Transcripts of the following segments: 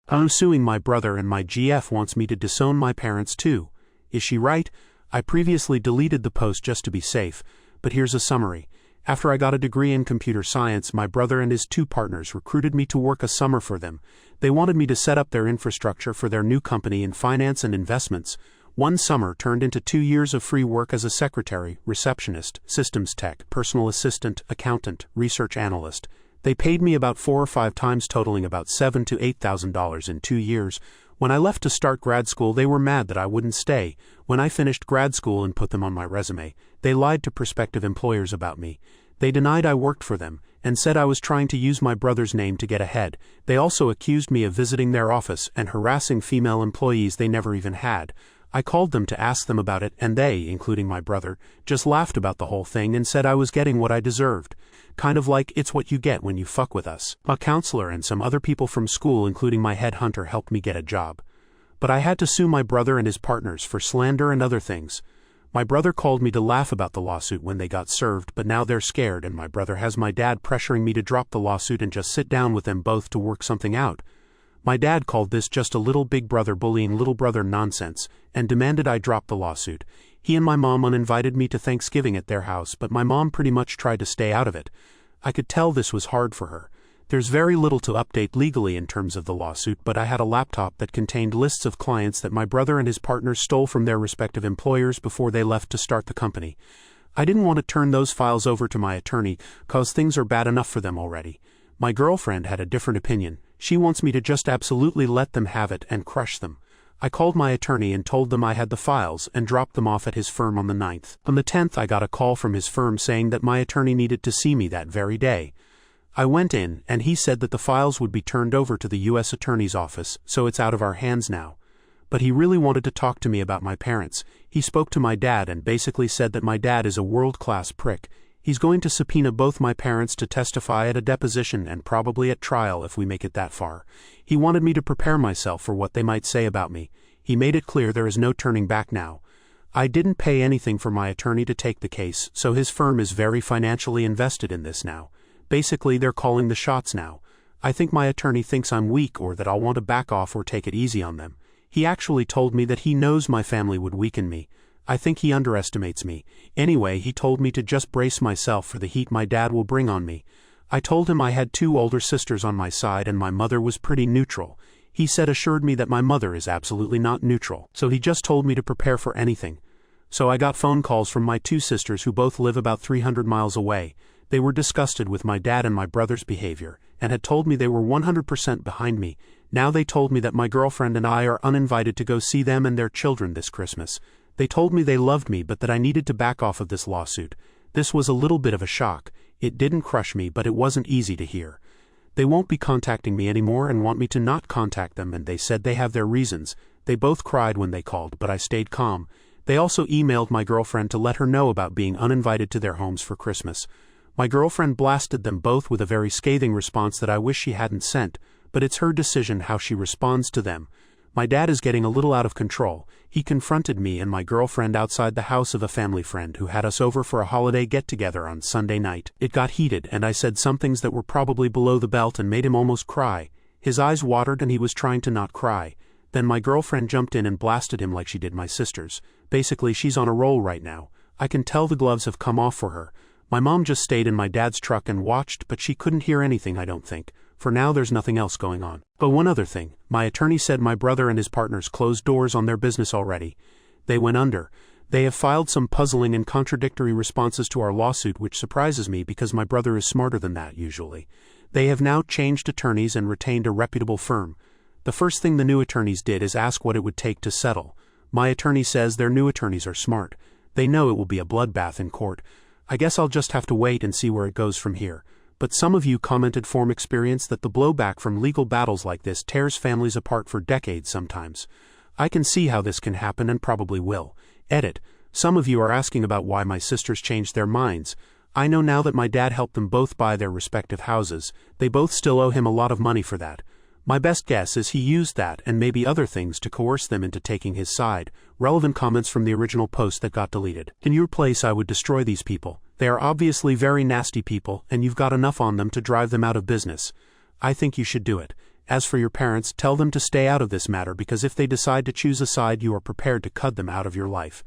I'm suing my brother and my GF wants me to disown my parents too. Is she right? I previously deleted the post just to be safe, but here's a summary. After I got a degree in computer science, my brother and his 2 partners recruited me to work a summer for them. They wanted me to set up their infrastructure for their new company in finance and investments. One summer turned into 2 years of free work as a secretary, receptionist, systems tech, personal assistant, accountant, research analyst. They paid me about 4 or 5 times, totaling about $7,000 to $8,000 in 2 years. When I left to start grad school, they were mad that I wouldn't stay. When I finished grad school and put them on my resume, they lied to prospective employers about me. They denied I worked for them, and said I was trying to use my brother's name to get ahead. They also accused me of visiting their office and harassing female employees they never even had. I called them to ask them about it, and they, including my brother, just laughed about the whole thing and said I was getting what I deserved. Kind of like, it's what you get when you fuck with us. A counselor and some other people from school, including my headhunter, helped me get a job. But I had to sue my brother and his partners for slander and other things. My brother called me to laugh about the lawsuit when they got served, but now they're scared, and my brother has my dad pressuring me to drop the lawsuit and just sit down with them both to work something out. My dad called this just a little big brother bullying little brother nonsense, and demanded I drop the lawsuit. He and my mom uninvited me to Thanksgiving at their house, but my mom pretty much tried to stay out of it. I could tell this was hard for her. There's very little to update legally in terms of the lawsuit, but I had a laptop that contained lists of clients that my brother and his partners stole from their respective employers before they left to start the company. I didn't want to turn those files over to my attorney, cause things are bad enough for them already. My girlfriend had a different opinion. She wants me to just absolutely let them have it and crush them. I called my attorney and told them I had the files and dropped them off at his firm on the 9th. On the 10th, I got a call from his firm saying that my attorney needed to see me that very day. I went in, and he said that the files would be turned over to the U.S. Attorney's Office, so it's out of our hands now. But he really wanted to talk to me about my parents. He spoke to my dad and basically said that my dad is a world-class prick. He's going to subpoena both my parents to testify at a deposition and probably at trial if we make it that far. He wanted me to prepare myself for what they might say about me. He made it clear there is no turning back now. I didn't pay anything for my attorney to take the case, so his firm is very financially invested in this now. Basically, they're calling the shots now. I think my attorney thinks I'm weak or that I'll want to back off or take it easy on them. He actually told me that he knows my family would weaken me. I think he underestimates me. Anyway, he told me to just brace myself for the heat my dad will bring on me. I told him I had 2 older sisters on my side and my mother was pretty neutral. He assured me that my mother is absolutely not neutral, so he just told me to prepare for anything. So I got phone calls from my 2 sisters who both live about 300 miles away. They were disgusted with my dad and my brother's behavior, and had told me they were 100% behind me. Now they told me that my girlfriend and I are uninvited to go see them and their children this Christmas. They told me they loved me but that I needed to back off of this lawsuit. This was a little bit of a shock. It didn't crush me, but it wasn't easy to hear. They won't be contacting me anymore and want me to not contact them, and they said they have their reasons. They both cried when they called, but I stayed calm. They also emailed my girlfriend to let her know about being uninvited to their homes for Christmas. My girlfriend blasted them both with a very scathing response that I wish she hadn't sent, but it's her decision how she responds to them. My dad is getting a little out of control. He confronted me and my girlfriend outside the house of a family friend who had us over for a holiday get-together on Sunday night. It got heated, and I said some things that were probably below the belt and made him almost cry. His eyes watered and he was trying to not cry. Then my girlfriend jumped in and blasted him like she did my sisters. Basically, she's on a roll right now. I can tell the gloves have come off for her. My mom just stayed in my dad's truck and watched, but she couldn't hear anything, I don't think. For now, there's nothing else going on. But one other thing, my attorney said my brother and his partners closed doors on their business already. They went under. They have filed some puzzling and contradictory responses to our lawsuit, which surprises me because my brother is smarter than that usually. They have now changed attorneys and retained a reputable firm. The first thing the new attorneys did is ask what it would take to settle. My attorney says their new attorneys are smart. They know it will be a bloodbath in court. I guess I'll just have to wait and see where it goes from here. But some of you commented from experience that the blowback from legal battles like this tears families apart for decades sometimes. I can see how this can happen and probably will. Edit. Some of you are asking about why my sisters changed their minds. I know now that my dad helped them both buy their respective houses. They both still owe him a lot of money for that. My best guess is he used that and maybe other things to coerce them into taking his side. Relevant comments from the original post that got deleted. In your place, I would destroy these people. They are obviously very nasty people, and you've got enough on them to drive them out of business. I think you should do it. As for your parents, tell them to stay out of this matter, because if they decide to choose a side, you are prepared to cut them out of your life.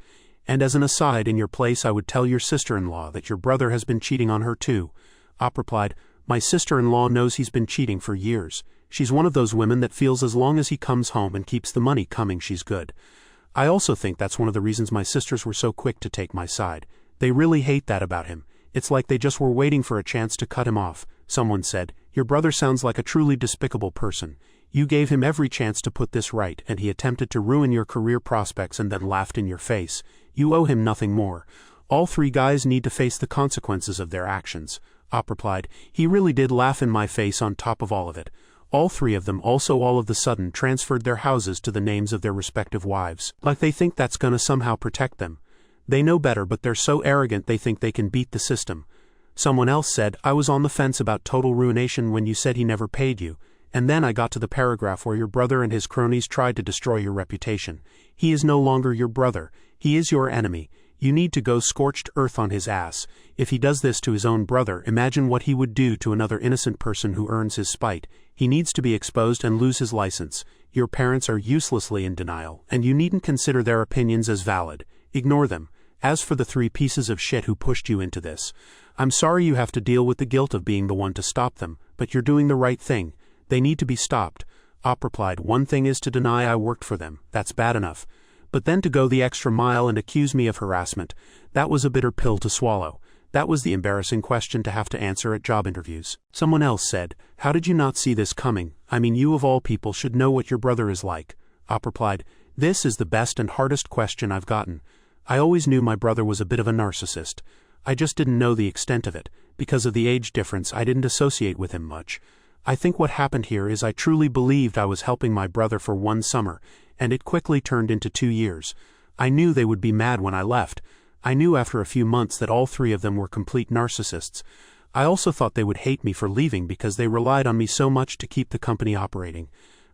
And as an aside, in your place I would tell your sister-in-law that your brother has been cheating on her too. Op replied, my sister-in-law knows he's been cheating for years. She's one of those women that feels as long as he comes home and keeps the money coming, she's good. I also think that's one of the reasons my sisters were so quick to take my side. They really hate that about him. It's like they just were waiting for a chance to cut him off. Someone said, your brother sounds like a truly despicable person. You gave him every chance to put this right, and he attempted to ruin your career prospects and then laughed in your face. You owe him nothing more. All three guys need to face the consequences of their actions. Op replied, he really did laugh in my face on top of all of it. All three of them also all of the sudden transferred their houses to the names of their respective wives, like they think that's gonna somehow protect them. They know better, but they're so arrogant they think they can beat the system. Someone else said, I was on the fence about total ruination when you said he never paid you, and then I got to the paragraph where your brother and his cronies tried to destroy your reputation. He is no longer your brother. He is your enemy. You need to go scorched earth on his ass. If he does this to his own brother, imagine what he would do to another innocent person who earns his spite. He needs to be exposed and lose his license. Your parents are uselessly in denial, and you needn't consider their opinions as valid. Ignore them. As for the three pieces of shit who pushed you into this, I'm sorry you have to deal with the guilt of being the one to stop them, but you're doing the right thing. They need to be stopped. Op replied, one thing is to deny I worked for them. That's bad enough. But then to go the extra mile and accuse me of harassment, that was a bitter pill to swallow. That was the embarrassing question to have to answer at job interviews. Someone else said, how did you not see this coming? I mean, you of all people should know what your brother is like. Op replied, this is the best and hardest question I've gotten. I always knew my brother was a bit of a narcissist. I just didn't know the extent of it. Because of the age difference, I didn't associate with him much. I think what happened here is I truly believed I was helping my brother for one summer, and it quickly turned into 2 years. I knew they would be mad when I left. I knew after a few months that all three of them were complete narcissists. I also thought they would hate me for leaving because they relied on me so much to keep the company operating.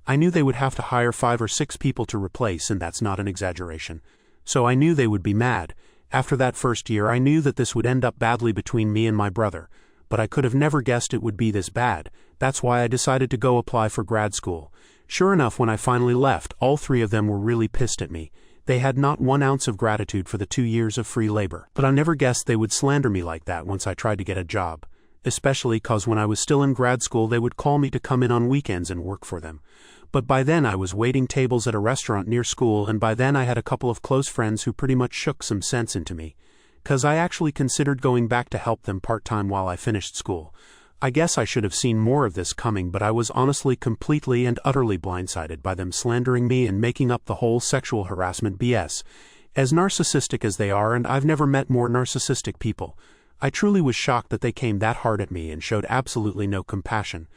I knew they would have to hire 5 or 6 people to replace, and that's not an exaggeration. So I knew they would be mad. After that first year, I knew that this would end up badly between me and my brother. But I could have never guessed it would be this bad. That's why I decided to go apply for grad school. Sure enough, when I finally left, all three of them were really pissed at me. They had not 1 ounce of gratitude for the 2 years of free labor. But I never guessed they would slander me like that once I tried to get a job. Especially cause when I was still in grad school they would call me to come in on weekends and work for them. But by then I was waiting tables at a restaurant near school, and by then I had a couple of close friends who pretty much shook some sense into me. Cause I actually considered going back to help them part-time while I finished school. I guess I should have seen more of this coming, but I was honestly completely and utterly blindsided by them slandering me and making up the whole sexual harassment BS. As narcissistic as they are, and I've never met more narcissistic people, I truly was shocked that they came that hard at me and showed absolutely no compassion.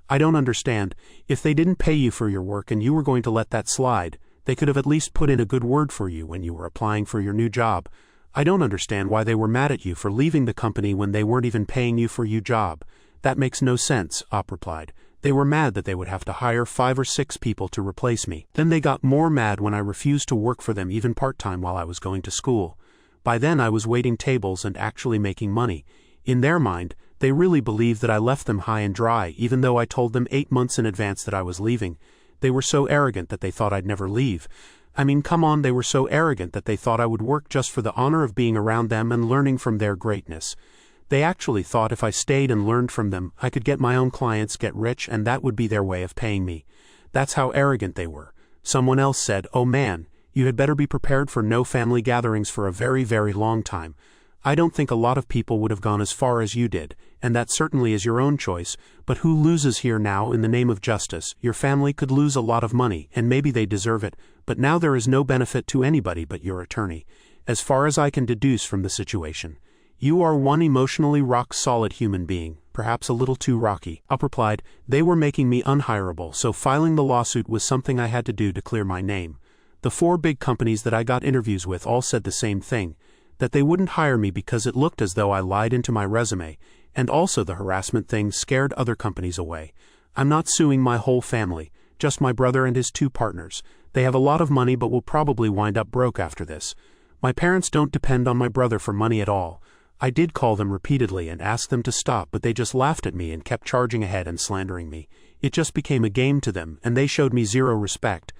I don't understand. If they didn't pay you for your work and you were going to let that slide, they could have at least put in a good word for you when you were applying for your new job. I don't understand why they were mad at you for leaving the company when they weren't even paying you for your job. That makes no sense, Op replied. They were mad that they would have to hire 5 or 6 people to replace me. Then they got more mad when I refused to work for them even part-time while I was going to school. By then I was waiting tables and actually making money. In their mind, they really believed that I left them high and dry, even though I told them 8 months in advance that I was leaving. They were so arrogant that they thought I'd never leave. I mean, come on, they were so arrogant that they thought I would work just for the honor of being around them and learning from their greatness. They actually thought if I stayed and learned from them, I could get my own clients, get rich, and that would be their way of paying me. That's how arrogant they were. Someone else said, oh man, you had better be prepared for no family gatherings for a very, very long time. I don't think a lot of people would have gone as far as you did, and that certainly is your own choice, but who loses here now in the name of justice? Your family could lose a lot of money, and maybe they deserve it, but now there is no benefit to anybody but your attorney, as far as I can deduce from the situation. You are one emotionally rock-solid human being, perhaps a little too rocky. Op replied, they were making me unhireable, so filing the lawsuit was something I had to do to clear my name. The 4 big companies that I got interviews with all said the same thing, that they wouldn't hire me because it looked as though I lied into my resume, and also the harassment thing scared other companies away. I'm not suing my whole family, just my brother and his 2 partners. They have a lot of money but will probably wind up broke after this. My parents don't depend on my brother for money at all. I did call them repeatedly and ask them to stop, but they just laughed at me and kept charging ahead and slandering me. It just became a game to them, and they showed me zero respect.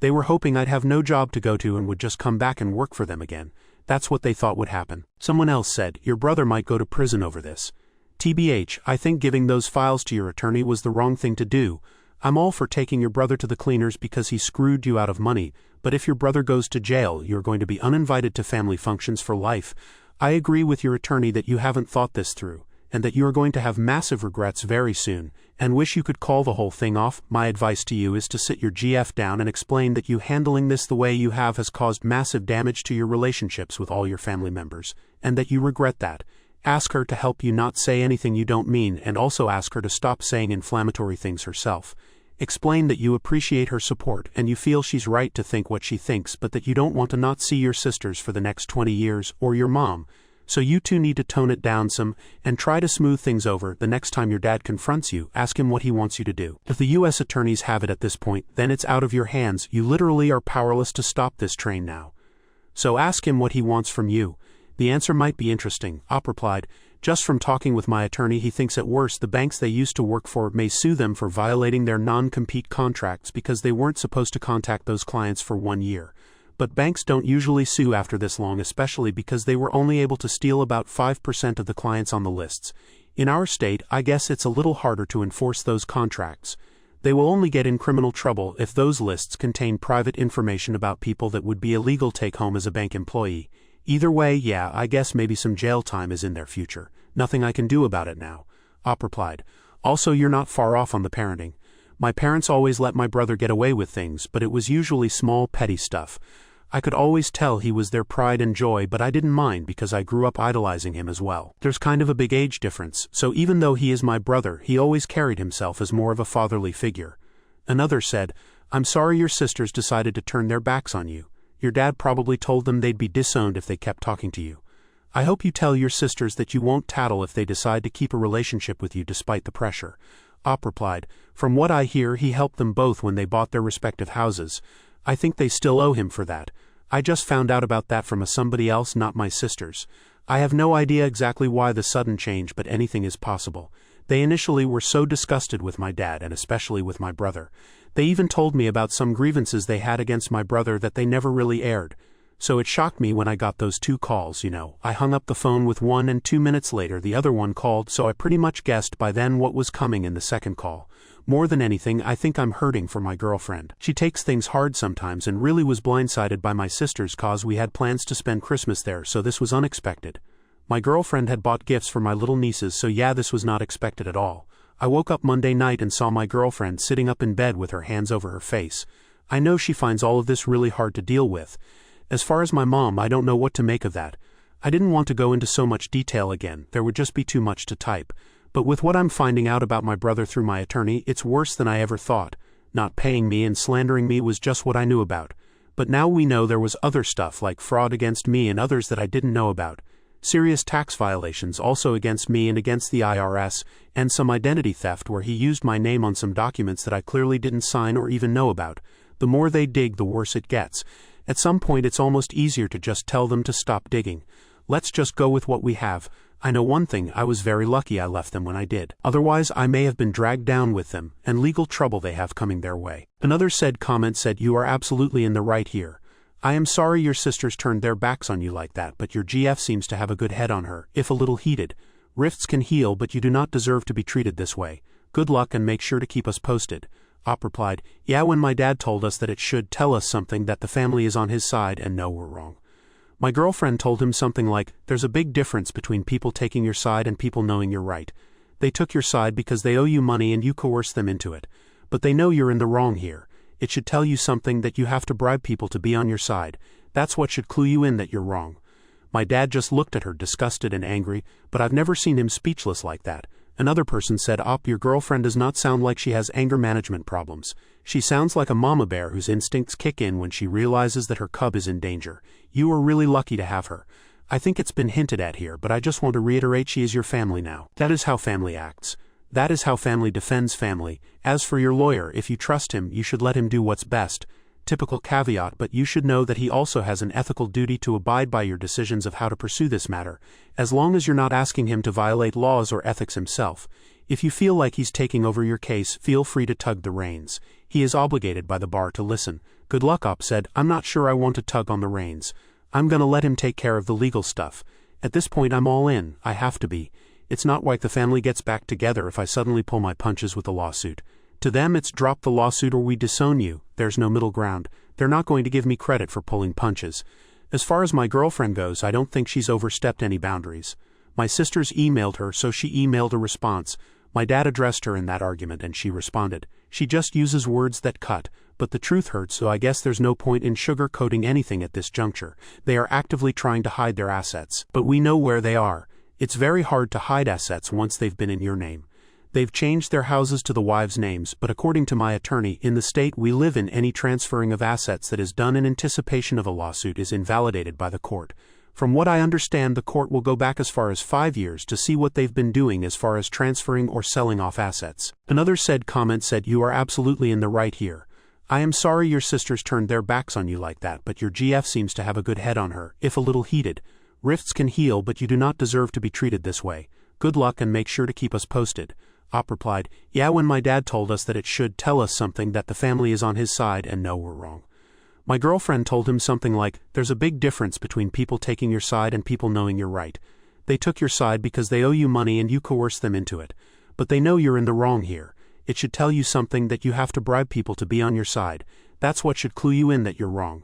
They were hoping I'd have no job to go to and would just come back and work for them again. That's what they thought would happen. Someone else said, your brother might go to prison over this. TBH, I think giving those files to your attorney was the wrong thing to do. I'm all for taking your brother to the cleaners because he screwed you out of money, but if your brother goes to jail, you're going to be uninvited to family functions for life. I agree with your attorney that you haven't thought this through, and that you are going to have massive regrets very soon, and wish you could call the whole thing off. My advice to you is to sit your GF down and explain that you handling this the way you have has caused massive damage to your relationships with all your family members, and that you regret that. Ask her to help you not say anything you don't mean, and also ask her to stop saying inflammatory things herself. Explain that you appreciate her support and you feel she's right to think what she thinks, but that you don't want to not see your sisters for the next 20 years, or your mom. So you two need to tone it down some, and try to smooth things over. The next time your dad confronts you, ask him what he wants you to do. If the U.S. attorneys have it at this point, then it's out of your hands. You literally are powerless to stop this train now. So ask him what he wants from you. The answer might be interesting. Op replied, just from talking with my attorney, he thinks at worst the banks they used to work for may sue them for violating their non-compete contracts because they weren't supposed to contact those clients for 1 year. But banks don't usually sue after this long, especially because they were only able to steal about 5% of the clients on the lists. In our state, I guess it's a little harder to enforce those contracts. They will only get in criminal trouble if those lists contain private information about people that would be illegal take home as a bank employee. Either way, yeah, I guess maybe some jail time is in their future. Nothing I can do about it now. Op replied, also you're not far off on the parenting. My parents always let my brother get away with things, but it was usually small petty stuff. I could always tell he was their pride and joy, but I didn't mind because I grew up idolizing him as well. There's kind of a big age difference, so even though he is my brother, he always carried himself as more of a fatherly figure. Another said, I'm sorry your sisters decided to turn their backs on you. Your dad probably told them they'd be disowned if they kept talking to you. I hope you tell your sisters that you won't tattle if they decide to keep a relationship with you despite the pressure. Op replied, from what I hear, he helped them both when they bought their respective houses. I think they still owe him for that. I just found out about that from somebody else, not my sisters. I have no idea exactly why the sudden change, but anything is possible. They initially were so disgusted with my dad, and especially with my brother. They even told me about some grievances they had against my brother that they never really aired. So it shocked me when I got those 2 calls, I hung up the phone with one, and 2 minutes later the other one called, so I pretty much guessed by then what was coming in the second call. More than anything, I think I'm hurting for my girlfriend. She takes things hard sometimes and really was blindsided by my sisters cause we had plans to spend Christmas there, so this was unexpected. My girlfriend had bought gifts for my little nieces, so yeah, this was not expected at all. I woke up Monday night and saw my girlfriend sitting up in bed with her hands over her face. I know she finds all of this really hard to deal with. As far as my mom, I don't know what to make of that. I didn't want to go into so much detail again, there would just be too much to type. But with what I'm finding out about my brother through my attorney, it's worse than I ever thought. Not paying me and slandering me was just what I knew about. But now we know there was other stuff like fraud against me and others that I didn't know about. Serious tax violations also against me and against the IRS, and some identity theft where he used my name on some documents that I clearly didn't sign or even know about. The more they dig, the worse it gets. At some point it's almost easier to just tell them to stop digging. Let's just go with what we have. I know one thing, I was very lucky I left them when I did. Otherwise I may have been dragged down with them, and legal trouble they have coming their way. Another comment said, you are absolutely in the right here. I am sorry your sisters turned their backs on you like that, but your GF seems to have a good head on her, if a little heated. Rifts can heal, but you do not deserve to be treated this way. Good luck and make sure to keep us posted. Op replied, yeah, when my dad told us that it should tell us something that the family is on his side and no, we're wrong. My girlfriend told him something like, there's a big difference between people taking your side and people knowing you're right. They took your side because they owe you money and you coerced them into it. But they know you're in the wrong here. It should tell you something that you have to bribe people to be on your side. That's what should clue you in that you're wrong. My dad just looked at her disgusted and angry, but I've never seen him speechless like that. Another person said, Op, your girlfriend does not sound like she has anger management problems. She sounds like a mama bear whose instincts kick in when she realizes that her cub is in danger. You are really lucky to have her. I think it's been hinted at here, but I just want to reiterate she is your family now. That is how family acts. That is how family defends family. As for your lawyer, if you trust him, you should let him do what's best. Typical caveat, but you should know that he also has an ethical duty to abide by your decisions of how to pursue this matter, as long as you're not asking him to violate laws or ethics himself. If you feel like he's taking over your case, feel free to tug the reins. He is obligated by the bar to listen. Good luck, Op said. I'm not sure I want to tug on the reins. I'm gonna let him take care of the legal stuff. At this point I'm all in, I have to be. It's not like the family gets back together if I suddenly pull my punches with a lawsuit. To them it's drop the lawsuit or we disown you, there's no middle ground. They're not going to give me credit for pulling punches. As far as my girlfriend goes, I don't think she's overstepped any boundaries. My sisters emailed her, so she emailed a response. My dad addressed her in that argument and she responded. She just uses words that cut, but the truth hurts, so I guess there's no point in sugarcoating anything at this juncture. They are actively trying to hide their assets, but we know where they are. It's very hard to hide assets once they've been in your name. They've changed their houses to the wives' names, but according to my attorney, in the state we live in, any transferring of assets that is done in anticipation of a lawsuit is invalidated by the court. From what I understand, the court will go back as far as 5 years to see what they've been doing as far as transferring or selling off assets. Another comment said, you are absolutely in the right here. I am sorry your sisters turned their backs on you like that, but your GF seems to have a good head on her, if a little heated. Rifts can heal, but you do not deserve to be treated this way. Good luck and make sure to keep us posted. Op replied, yeah, when my dad told us that it should tell us something that the family is on his side and no, we're wrong. My girlfriend told him something like, there's a big difference between people taking your side and people knowing you're right. They took your side because they owe you money and you coerced them into it. But they know you're in the wrong here. It should tell you something that you have to bribe people to be on your side. That's what should clue you in that you're wrong.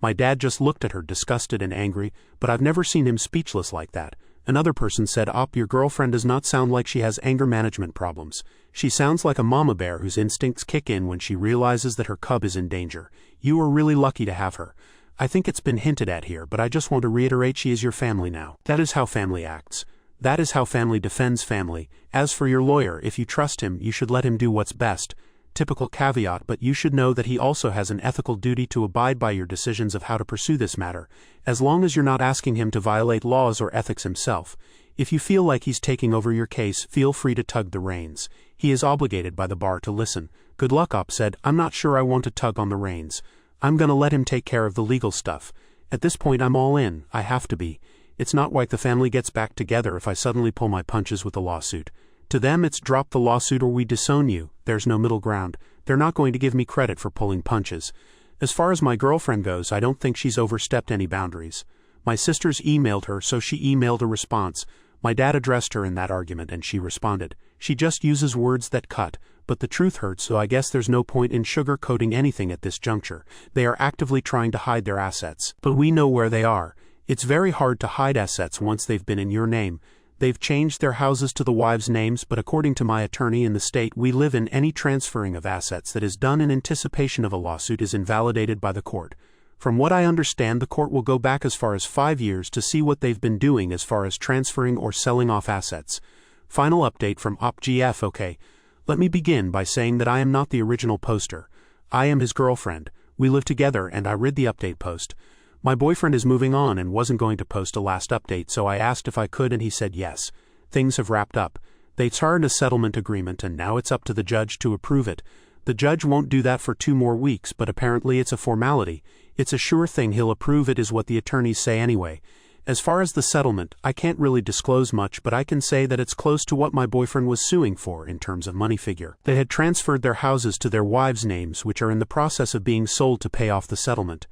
My dad just looked at her, disgusted and angry, but I've never seen him speechless like that. Another person said, Op, your girlfriend does not sound like she has anger management problems. She sounds like a mama bear whose instincts kick in when she realizes that her cub is in danger. You are really lucky to have her. I think it's been hinted at here, but I just want to reiterate, she is your family now. That is how family acts. That is how family defends family. As for your lawyer, if you trust him, you should let him do what's best. Typical caveat, but you should know that he also has an ethical duty to abide by your decisions of how to pursue this matter, as long as you're not asking him to violate laws or ethics himself. If you feel like he's taking over your case, feel free to tug the reins. He is obligated by the bar to listen. Good luck, Op said. I'm not sure I want to tug on the reins. I'm gonna let him take care of the legal stuff. At this point I'm all in, I have to be. It's not like the family gets back together if I suddenly pull my punches with a lawsuit. To them it's drop the lawsuit or we disown you, there's no middle ground. They're not going to give me credit for pulling punches. As far as my girlfriend goes, I don't think she's overstepped any boundaries. My sisters emailed her, so she emailed a response. My dad addressed her in that argument and she responded. She just uses words that cut, but the truth hurts, so I guess there's no point in sugarcoating anything at this juncture. They are actively trying to hide their assets, but we know where they are. It's very hard to hide assets once they've been in your name. They've changed their houses to the wives' names, but according to my attorney, in the state we live in, any transferring of assets that is done in anticipation of a lawsuit is invalidated by the court. From what I understand, the court will go back as far as 5 years to see what they've been doing as far as transferring or selling off assets. Final update from OpGF. Okay, let me begin by saying that I am not the original poster. I am his girlfriend. We live together and I read the update post. My boyfriend is moving on and wasn't going to post a last update, so I asked if I could and he said yes. Things have wrapped up. They signed a settlement agreement and now it's up to the judge to approve it. The judge won't do that for 2 more weeks, but apparently it's a formality. It's a sure thing he'll approve it, is what the attorneys say anyway. As far as the settlement, I can't really disclose much, but I can say that it's close to what my boyfriend was suing for in terms of money figure. They had transferred their houses to their wives' names, which are in the process of being sold to pay off the settlement.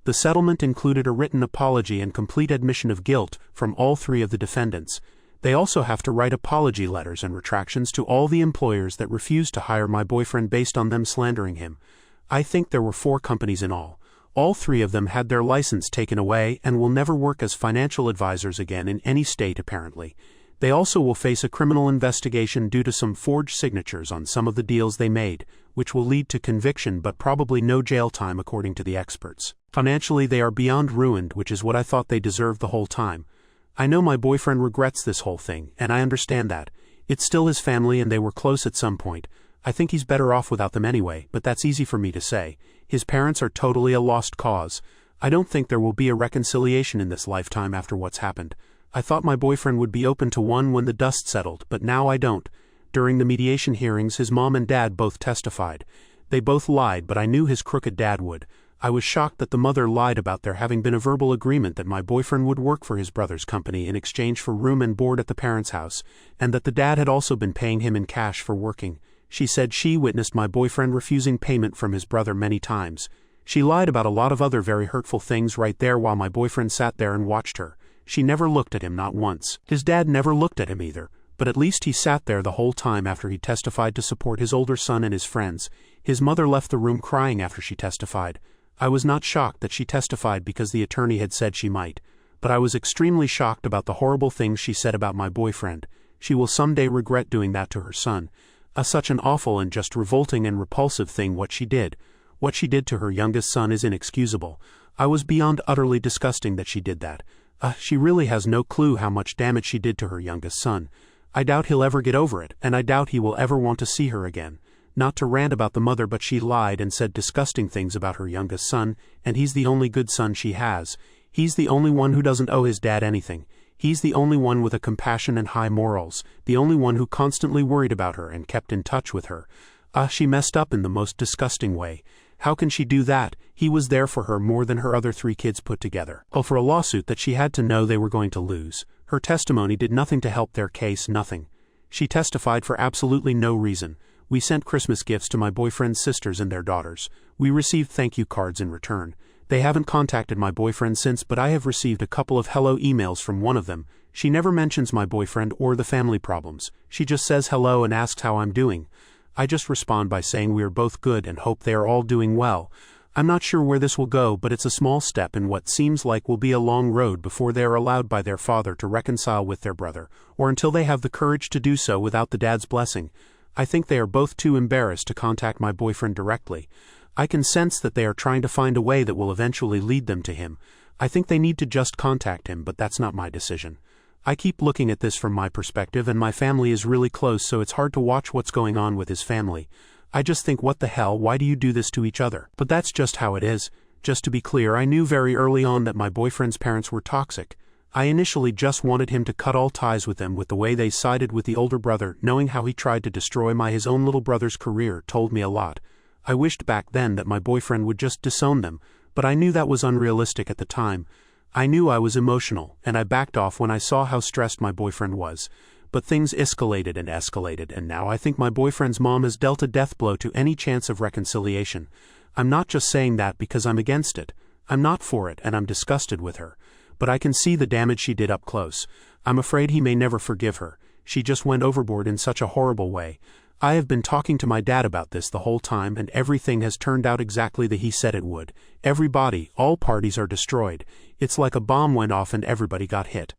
The settlement included a written apology and complete admission of guilt from all 3 of the defendants. They also have to write apology letters and retractions to all the employers that refused to hire my boyfriend based on them slandering him. I think there were 4 companies in all. All 3 of them had their license taken away and will never work as financial advisors again in any state apparently. They also will face a criminal investigation due to some forged signatures on some of the deals they made, which will lead to conviction but probably no jail time according to the experts. Financially they are beyond ruined, which is what I thought they deserved the whole time. I know my boyfriend regrets this whole thing, and I understand that. It's still his family and they were close at some point. I think he's better off without them anyway, but that's easy for me to say. His parents are totally a lost cause. I don't think there will be a reconciliation in this lifetime after what's happened. I thought my boyfriend would be open to one when the dust settled, but now I don't. During the mediation hearings, his mom and dad both testified. They both lied, but I knew his crooked dad would. I was shocked that the mother lied about there having been a verbal agreement that my boyfriend would work for his brother's company in exchange for room and board at the parents' house, and that the dad had also been paying him in cash for working. She said she witnessed my boyfriend refusing payment from his brother many times. She lied about a lot of other very hurtful things right there while my boyfriend sat there and watched her. She never looked at him, not once. His dad never looked at him either, but at least he sat there the whole time after he testified to support his older son and his friends. His mother left the room crying after she testified. I was not shocked that she testified because the attorney had said she might, but I was extremely shocked about the horrible things she said about my boyfriend. She will someday regret doing that to her son. Such an awful and just revolting and repulsive thing what she did. What she did to her youngest son is inexcusable. I was beyond utterly disgusting that she did that. She really has no clue how much damage she did to her youngest son. I doubt he'll ever get over it, and I doubt he will ever want to see her again. Not to rant about the mother, but she lied and said disgusting things about her youngest son, and he's the only good son she has. He's the only one who doesn't owe his dad anything. He's the only one with a compassion and high morals, the only one who constantly worried about her and kept in touch with her. She messed up in the most disgusting way. How can she do that? He was there for her more than her other 3 kids put together. For a lawsuit that she had to know they were going to lose. Her testimony did nothing to help their case, nothing. She testified for absolutely no reason. We sent Christmas gifts to my boyfriend's sisters and their daughters. We received thank you cards in return. They haven't contacted my boyfriend since, but I have received a couple of hello emails from one of them. She never mentions my boyfriend or the family problems. She just says hello and asks how I'm doing. I just respond by saying we are both good and hope they are all doing well. I'm not sure where this will go, but it's a small step in what seems like will be a long road before they are allowed by their father to reconcile with their brother, or until they have the courage to do so without the dad's blessing. I think they are both too embarrassed to contact my boyfriend directly. I can sense that they are trying to find a way that will eventually lead them to him. I think they need to just contact him, but that's not my decision. I keep looking at this from my perspective, and my family is really close, so it's hard to watch what's going on with his family. I just think, what the hell, why do you do this to each other? But that's just how it is. Just to be clear, I knew very early on that my boyfriend's parents were toxic. I initially just wanted him to cut all ties with them. With the way they sided with the older brother, knowing how he tried to destroy his own little brother's career, told me a lot. I wished back then that my boyfriend would just disown them, but I knew that was unrealistic at the time. I knew I was emotional, and I backed off when I saw how stressed my boyfriend was. But things escalated, and now I think my boyfriend's mom has dealt a death blow to any chance of reconciliation. I'm not just saying that because I'm against it. I'm not for it, and I'm disgusted with her. But I can see the damage she did up close. I'm afraid he may never forgive her. She just went overboard in such a horrible way. I have been talking to my dad about this the whole time, and everything has turned out exactly the he said it would. Everybody, all parties are destroyed. It's like a bomb went off and everybody got hit.